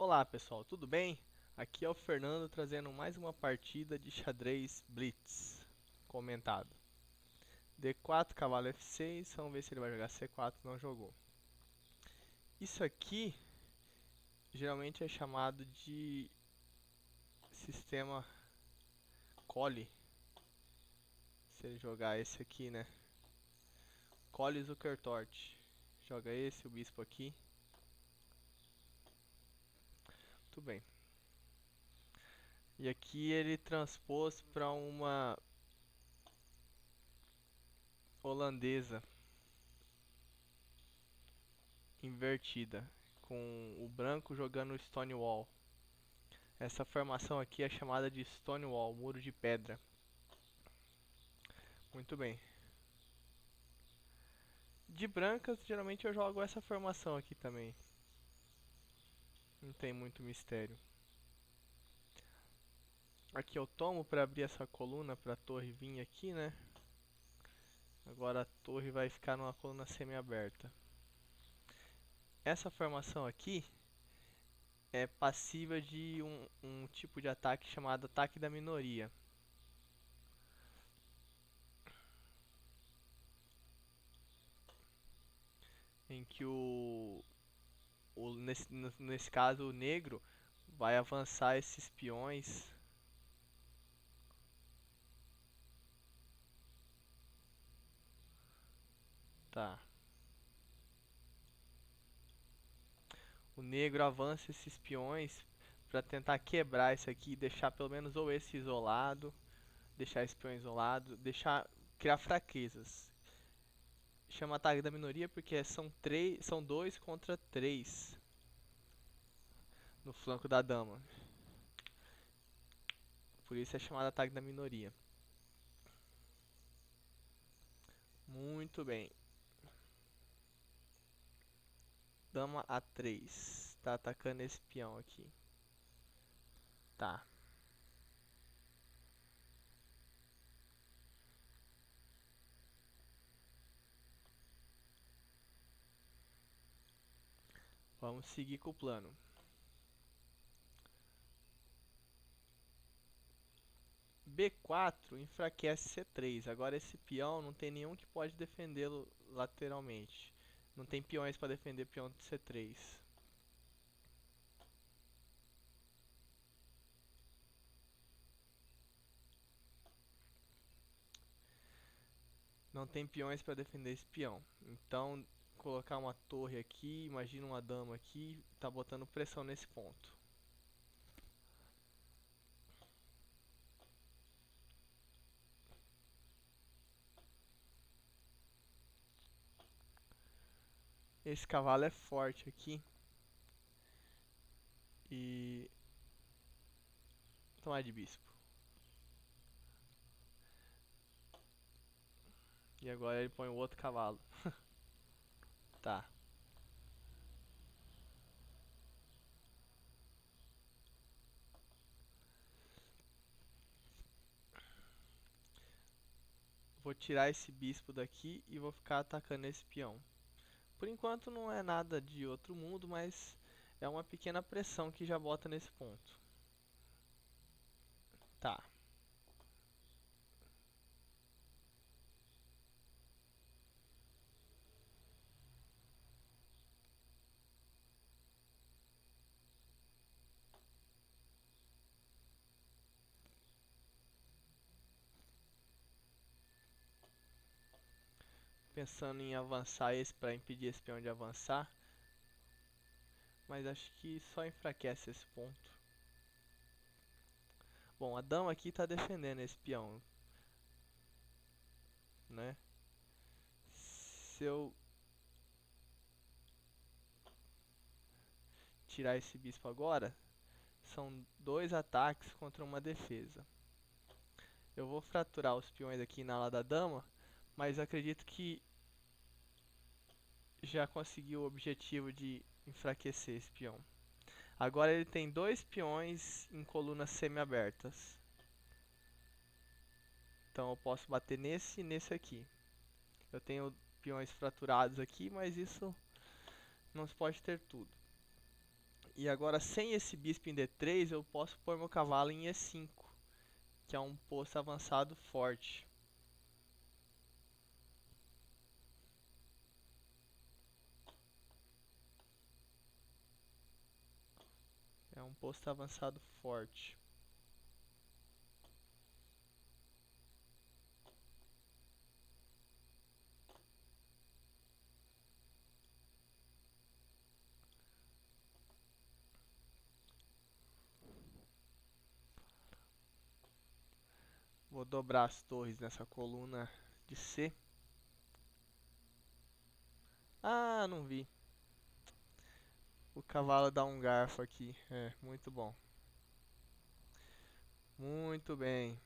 Olá pessoal, tudo bem? Aqui é o Fernando trazendo mais uma partida de xadrez Blitz comentado. D4, cavalo F6, vamos ver se ele vai jogar C4, não jogou. Isso aqui geralmente é chamado de sistema Collie. Se ele jogar esse aqui, né? Collie Zukertort. Joga esse, o bispo aqui. Muito bem. E aqui ele transpôs para uma holandesa invertida, com o branco jogando Stonewall. Essa formação aqui é chamada de Stonewall, muro de pedra. Muito bem. De brancas, geralmente eu jogo essa formação aqui também. Não tem muito mistério. Aqui eu tomo para abrir essa coluna para a torre vir aqui, né? Agora a torre vai ficar numa coluna semi-aberta. Essa formação aqui é passiva de um tipo de ataque chamado ataque da minoria. Em que nesse caso o negro vai avançar esses peões. Tá. O negro avança esses peões para tentar quebrar isso aqui e deixar pelo menos ou esse isolado, deixar esse peão isolado, deixar criar fraquezas. Chama ataque da minoria porque são dois contra três no flanco da dama. Por isso é chamado ataque da minoria. Muito bem. Dama A3. Tá atacando esse peão aqui. Tá. Vamos seguir com o plano. B4 enfraquece C3. Agora esse peão não tem nenhum que pode defendê-lo lateralmente. Não tem peões para defender peão de C3. Não tem peões para defender esse peão. Então, colocar uma torre aqui, imagina uma dama aqui, tá botando pressão nesse ponto. Esse cavalo é forte aqui. E tomar de bispo. E agora ele põe o outro cavalo. Tá. Vou tirar esse bispo daqui e vou ficar atacando esse peão. Por enquanto não é nada de outro mundo, mas é uma pequena pressão que já bota nesse ponto. Tá. Pensando em avançar esse para impedir esse peão de avançar. Mas acho que só enfraquece esse ponto. Bom, a dama aqui está defendendo esse peão, né? Se eu tirar esse bispo agora, são dois ataques contra uma defesa. Eu vou fraturar os peões aqui na ala da dama, mas acredito que já consegui o objetivo de enfraquecer esse peão. Agora ele tem dois peões em colunas semi-abertas. Então eu posso bater nesse e nesse aqui. Eu tenho peões fraturados aqui, mas isso não se pode ter tudo. E agora sem esse bispo em D3 eu posso pôr meu cavalo em E5, que é um posto avançado forte. É um posto avançado forte. Vou dobrar as torres nessa coluna de C. Ah, não vi. O cavalo dá um garfo aqui. É, muito bom. Muito bem.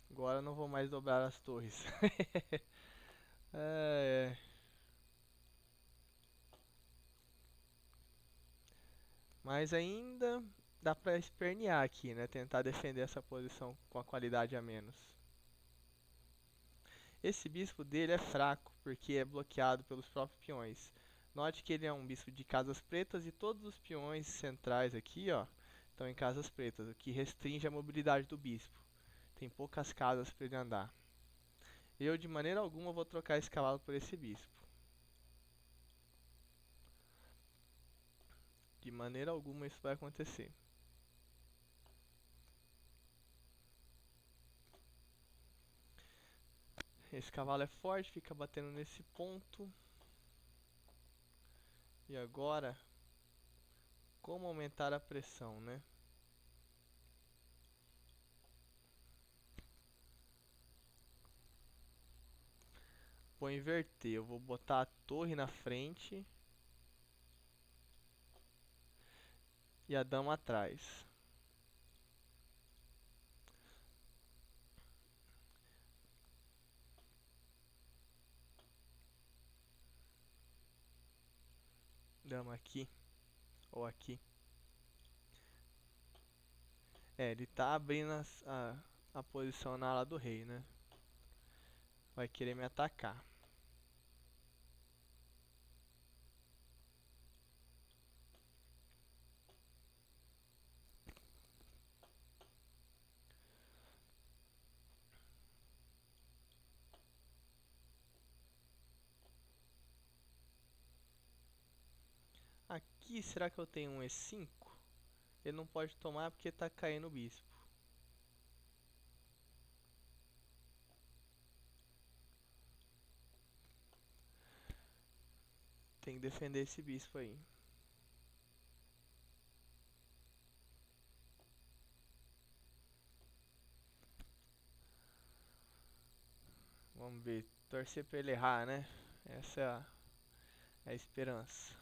Agora não vou mais dobrar as torres. É, é. Mas ainda dá pra espernear aqui, né? Tentar defender essa posição com a qualidade a menos. Esse bispo dele é fraco, porque é bloqueado pelos próprios peões. Note que ele é um bispo de casas pretas e todos os peões centrais aqui, ó, estão em casas pretas, o que restringe a mobilidade do bispo. Tem poucas casas para ele andar. Eu, de maneira alguma, vou trocar esse cavalo por esse bispo. De maneira alguma isso vai acontecer. Esse cavalo é forte, fica batendo nesse ponto. E agora, como aumentar a pressão, né? Vou inverter, eu vou botar a torre na frente e a dama atrás. Dama aqui ou aqui. É, ele tá abrindo a posição na ala do rei, né? Vai querer me atacar. Aqui, será que eu tenho um E5? Ele não pode tomar porque tá caindo o bispo. Tem que defender esse bispo aí. Vamos ver. Torcer pra ele errar, né? Essa é a esperança.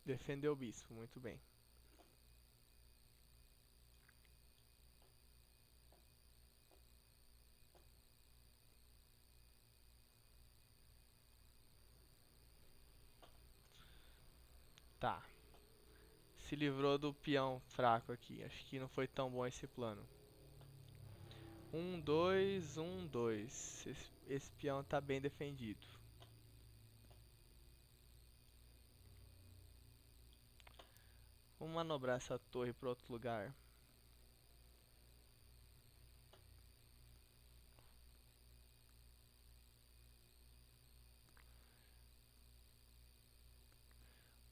Defendeu o bispo, muito bem. Tá. Se livrou do peão fraco aqui. Acho que não foi tão bom esse plano. 1, 2, 1, 2. Esse peão tá bem defendido. Vamos manobrar essa torre para outro lugar.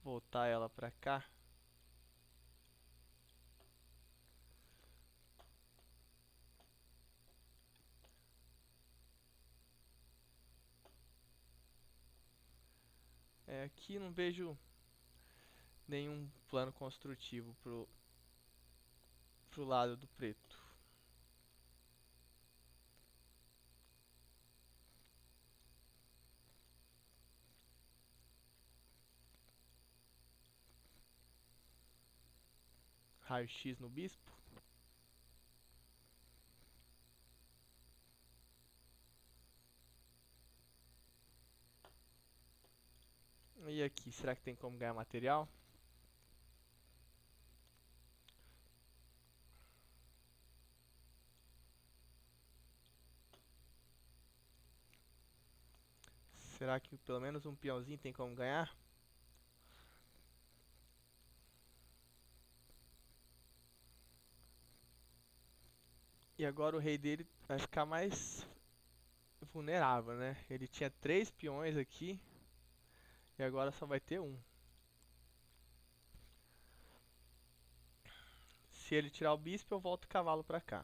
Voltar ela para cá. É, aqui não vejo nenhum plano construtivo pro lado do preto. Raio X no bispo. E aqui, será que tem como ganhar material? Será que pelo menos um peãozinho tem como ganhar? E agora o rei dele vai ficar mais vulnerável, né? Ele tinha 3 peões aqui e agora só vai ter um. Se ele tirar o bispo, eu volto o cavalo pra cá.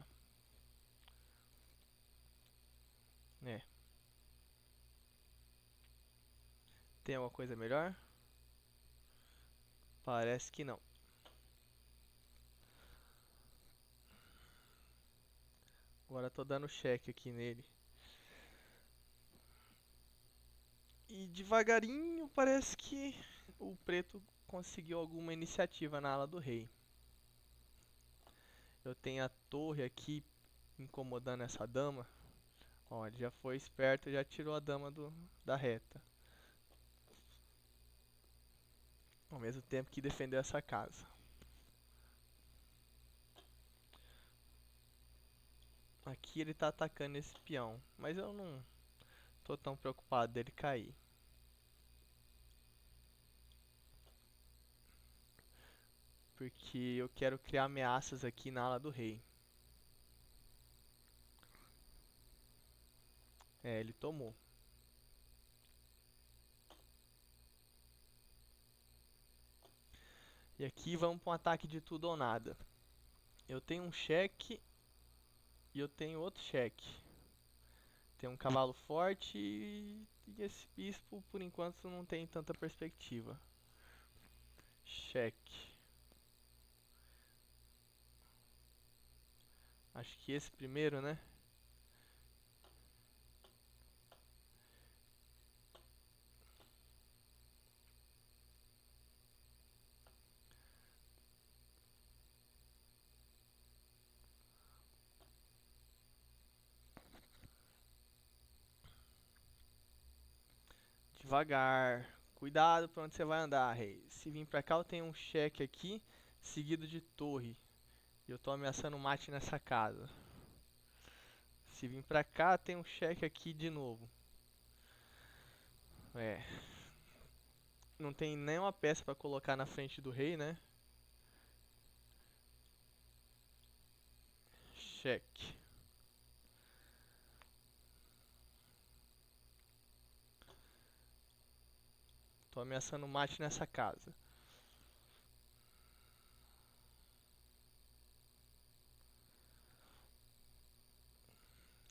É. Tem alguma coisa melhor? Parece que não. Agora tô dando cheque aqui nele. E devagarinho parece que o preto conseguiu alguma iniciativa na ala do rei. Eu tenho a torre aqui incomodando essa dama. Ó, ele já foi esperto e já tirou a dama da reta. Ao mesmo tempo que defendeu essa casa. Aqui ele tá atacando esse peão, mas eu não tô tão preocupado dele cair. Porque eu quero criar ameaças aqui na ala do rei. É, ele tomou. E aqui vamos para um ataque de tudo ou nada. Eu tenho um cheque e eu tenho outro cheque. Tem um cavalo forte e esse bispo por enquanto não tem tanta perspectiva. Cheque. Acho que esse primeiro, né? Devagar. Cuidado pra onde você vai andar, rei. Se vir pra cá eu tenho um cheque aqui, seguido de torre. E eu tô ameaçando mate nessa casa. Se vir pra cá tem um cheque aqui de novo. É. Não tem nenhuma peça pra colocar na frente do rei, né? Cheque. Tô ameaçando mate nessa casa.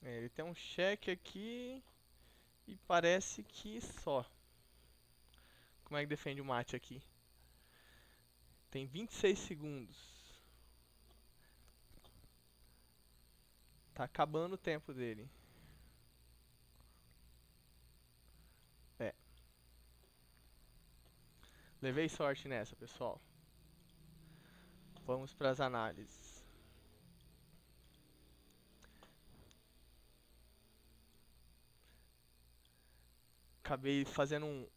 É, ele tem um cheque aqui e parece que só. Como é que defende o mate aqui? Tem 26 segundos. Tá acabando o tempo dele. É. Levei sorte nessa, pessoal. Vamos para as análises. Acabei fazendo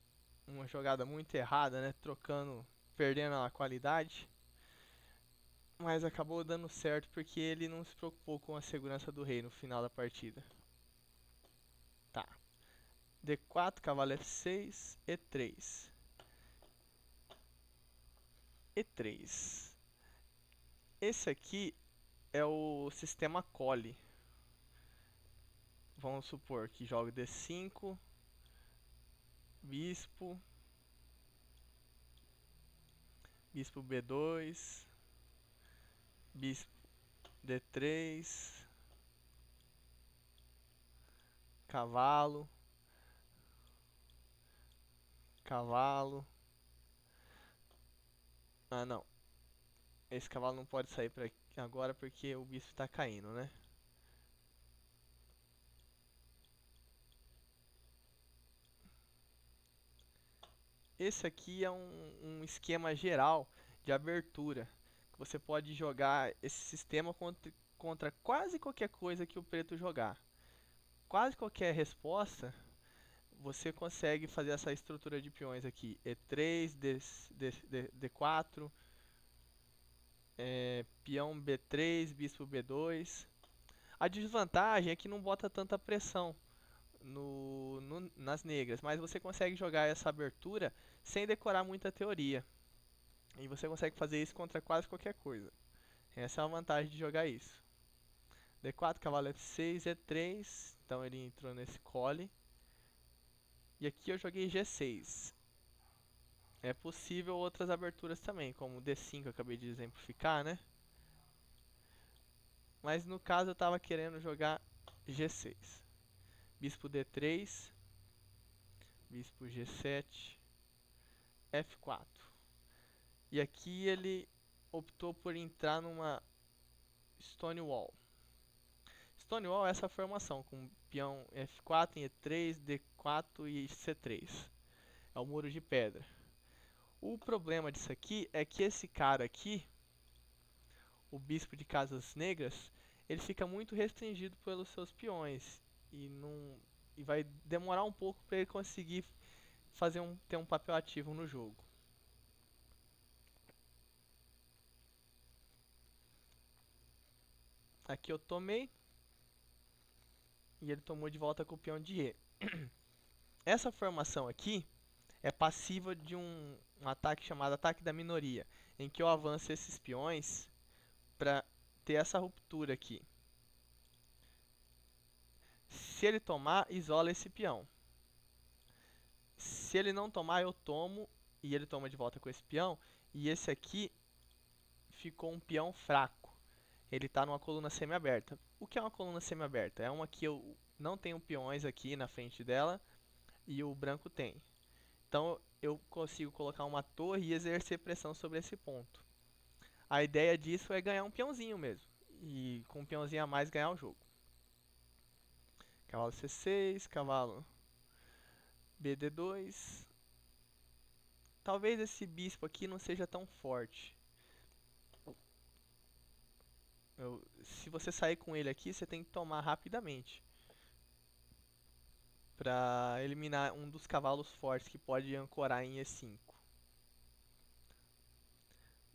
uma jogada muito errada, né? Trocando, perdendo a qualidade. Mas acabou dando certo porque ele não se preocupou com a segurança do rei no final da partida. Tá. D4, cavalo F6, E3. E3. Esse aqui é o sistema Collie. Vamos supor que jogue D5, bispo, bispo B2, bispo D3, cavalo, cavalo. Ah, não. Esse cavalo não pode sair pra agora porque o bispo tá caindo, né? Esse aqui é um esquema geral de abertura. Você pode jogar esse sistema contra quase qualquer coisa que o preto jogar. Quase qualquer resposta, você consegue fazer essa estrutura de peões aqui. E3, D4, peão B3, bispo B2. A desvantagem é que não bota tanta pressão nas negras, mas você consegue jogar essa abertura sem decorar muita teoria. E você consegue fazer isso contra quase qualquer coisa. Essa é a vantagem de jogar isso. D4, cavalo F6, E3. Então ele entrou nesse cole. E aqui eu joguei G6. É possível outras aberturas também, como D5 eu acabei de exemplificar, né? Mas no caso eu estava querendo jogar G6. Bispo D3. Bispo G7. F4. E aqui ele optou por entrar numa Stonewall. Stonewall é essa formação, com peão F4 em E3, D4 e C3. É o muro de pedra. O problema disso aqui é que esse cara aqui, o bispo de casas negras, ele fica muito restringido pelos seus peões e não e vai demorar um pouco para ele conseguir ter um papel ativo no jogo. Aqui eu tomei e ele tomou de volta com o peão de E. Essa formação aqui é passiva de um ataque chamado ataque da minoria, em que eu avanço esses peões para ter essa ruptura aqui. Se ele tomar, isola esse peão. Se ele não tomar, eu tomo e ele toma de volta com esse peão. E esse aqui ficou um peão fraco. Ele está numa coluna semi-aberta. O que é uma coluna semi-aberta? É uma que eu não tenho peões aqui na frente dela e o branco tem. Então eu consigo colocar uma torre e exercer pressão sobre esse ponto. A ideia disso é ganhar um peãozinho mesmo. E com um peãozinho a mais ganhar o jogo. Cavalo C6, cavalo BD2. Talvez esse bispo aqui não seja tão forte. Se você sair com ele aqui, você tem que tomar rapidamente. Para eliminar um dos cavalos fortes que pode ancorar em E5.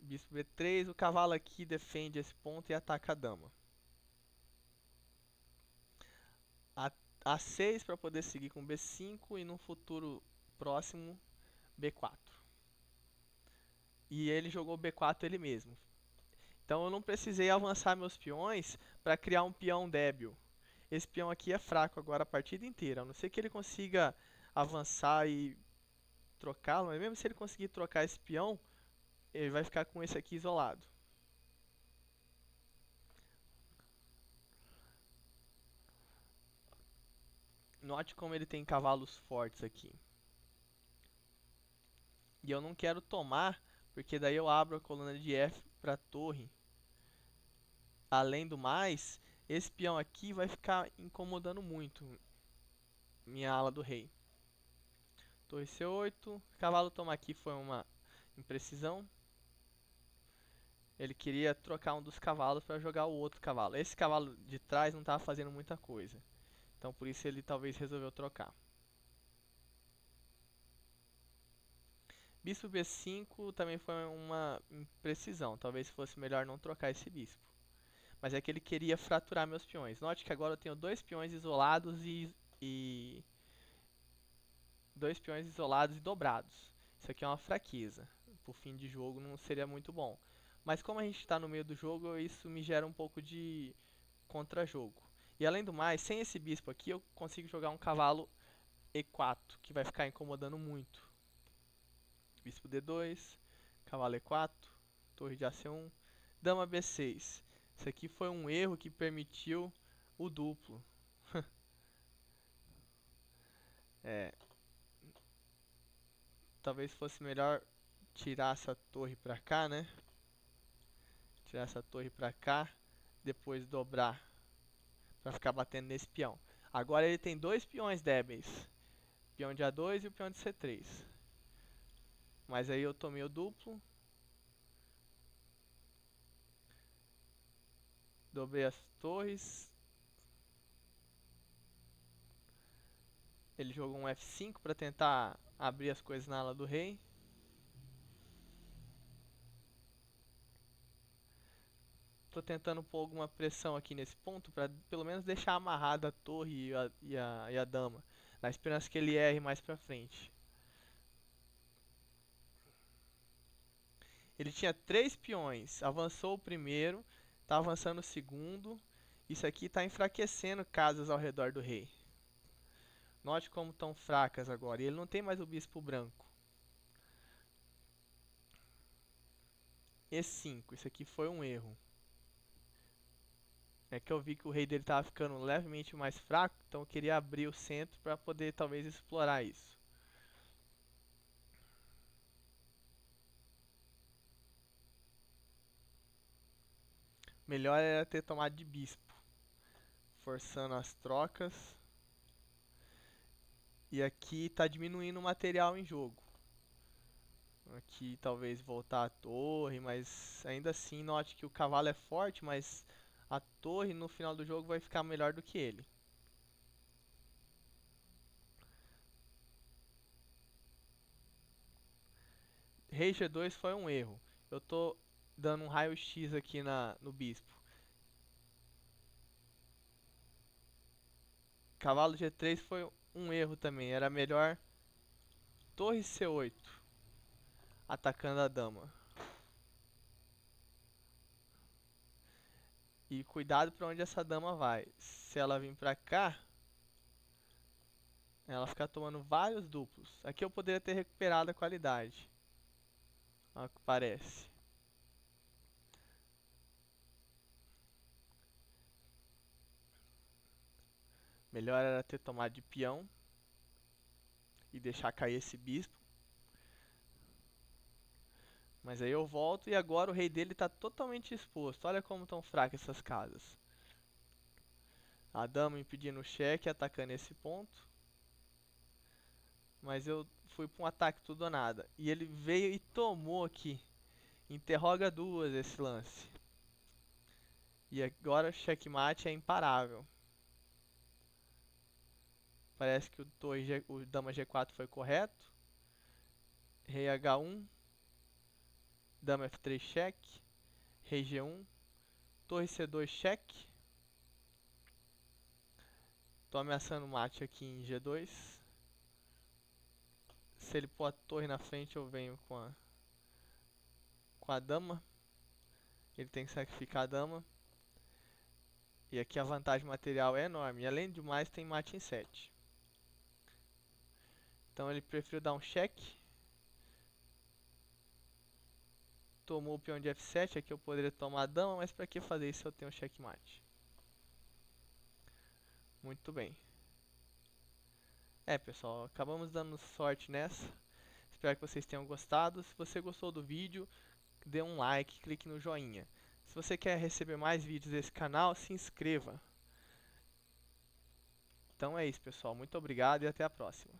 Bispo B3, o cavalo aqui defende esse ponto e ataca a dama. A6 para poder seguir com B5 e no futuro próximo B4. E ele jogou B4 ele mesmo. Então eu não precisei avançar meus peões para criar um peão débil. Esse peão aqui é fraco agora a partida inteira. A não ser que ele consiga avançar e trocá-lo, mas mesmo se ele conseguir trocar esse peão, ele vai ficar com esse aqui isolado. Note como ele tem cavalos fortes aqui. E eu não quero tomar, porque daí eu abro a coluna de F para torre. Além do mais, esse peão aqui vai ficar incomodando muito minha ala do rei. Torre C8, cavalo toma aqui foi uma imprecisão. Ele queria trocar um dos cavalos para jogar o outro cavalo. Esse cavalo de trás não estava fazendo muita coisa. Então por isso ele talvez resolveu trocar. Bispo B5 também foi uma imprecisão. Talvez fosse melhor não trocar esse bispo. Mas é que ele queria fraturar meus peões. Note que agora eu tenho dois peões isolados e dobrados. Isso aqui é uma fraqueza. Por fim de jogo não seria muito bom. Mas como a gente está no meio do jogo, isso me gera um pouco de contra-jogo. E além do mais, sem esse bispo aqui, eu consigo jogar um cavalo E4, que vai ficar incomodando muito. Bispo D2, cavalo E4, torre de AC1, dama B6. Isso aqui foi um erro que permitiu o duplo. Talvez fosse melhor tirar essa torre pra cá, né? Tirar essa torre pra cá, depois dobrar pra ficar batendo nesse peão. Agora ele tem dois peões débeis, peão de A2 e o peão de C3. Mas aí eu tomei o duplo, dobrei as torres. Ele jogou um F5 para tentar abrir as coisas na ala do rei. Tô tentando pôr alguma pressão aqui nesse ponto para pelo menos deixar amarrada a torre e a dama, na esperança que ele erre mais pra frente. Ele tinha 3 peões, avançou o primeiro, tá avançando o segundo. Isso aqui tá enfraquecendo casas ao redor do rei. Note como estão fracas agora. E ele não tem mais o bispo branco. E5, isso aqui foi um erro. É que eu vi que o rei dele estava ficando levemente mais fraco, então eu queria abrir o centro para poder talvez explorar isso. Melhor era ter tomado de bispo, forçando as trocas. E aqui está diminuindo o material em jogo. Aqui talvez voltar a torre, mas ainda assim note que o cavalo é forte, mas a torre no final do jogo vai ficar melhor do que ele. Rei G2 foi um erro. Eu tô dando um raio X aqui no bispo. Cavalo G3 foi um erro também. Era melhor torre C8 atacando a dama. E cuidado para onde essa dama vai. Se ela vir pra cá, ela fica tomando vários duplos. Aqui eu poderia ter recuperado a qualidade. Olha o que parece. Melhor era ter tomado de peão e deixar cair esse bispo. Mas aí eu volto e agora o rei dele está totalmente exposto. Olha como estão fracas essas casas. A dama impedindo o cheque, atacando esse ponto. Mas eu fui para um ataque tudo ou nada. E ele veio e tomou aqui. Interroga duas esse lance. E agora o checkmate é imparável. Parece que o dama G4 foi correto. Rei H1. Dama F3 cheque. Rei G1. Torre C2 cheque. Tô ameaçando o mate aqui em G2. Se ele pôr a torre na frente, eu venho com a dama. Ele tem que sacrificar a dama. E aqui a vantagem material é enorme. E além do mais, tem mate em 7. Então ele preferiu dar um cheque. Tomou o peão de F7. Aqui eu poderia tomar a dama, mas pra que fazer isso se eu tenho checkmate? Muito bem. Pessoal, acabamos dando sorte nessa. Espero que vocês tenham gostado. Se você gostou do vídeo, dê um like, clique no joinha. Se você quer receber mais vídeos desse canal, se inscreva. Então é isso, pessoal. Muito obrigado e até a próxima.